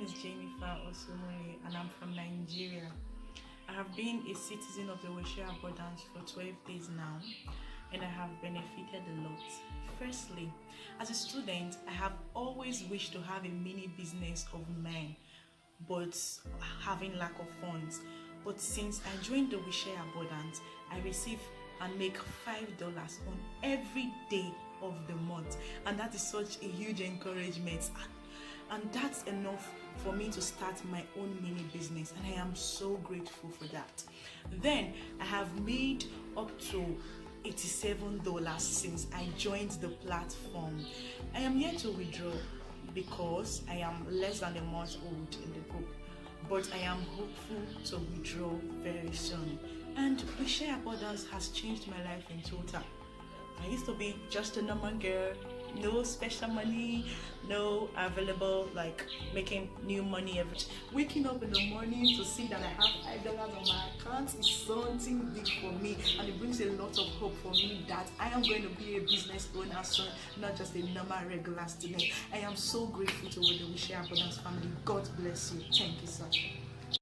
is Jennifer Osumuri and I'm from Nigeria. I have been a citizen of the Weshe Abundance for 12 days now and I have benefited a lot. Firstly, as a student, I have always wished to have a mini business of mine, but having lack of funds. But since I joined the Weshe Abundance, I receive and make $5 on every day of the month, and that is such a huge encouragement, and that's enough for me to start my own mini business, and I am so grateful for that. Then I have made up to $87 since I joined the platform. I am yet to withdraw because I am less than a month old in the group, but I am hopeful to withdraw very soon. And Weshe Abundance has changed my life in total. I used to be just a normal girl, no special money, no available, like making new money every time. Waking up in the morning to see that I have $5 on my account is something big for me, and it brings a lot of hope for me that I am going to be a business owner soon, not just a normal regular student. I am so grateful to the Weshe Abundance family. God bless you. Thank you, sir.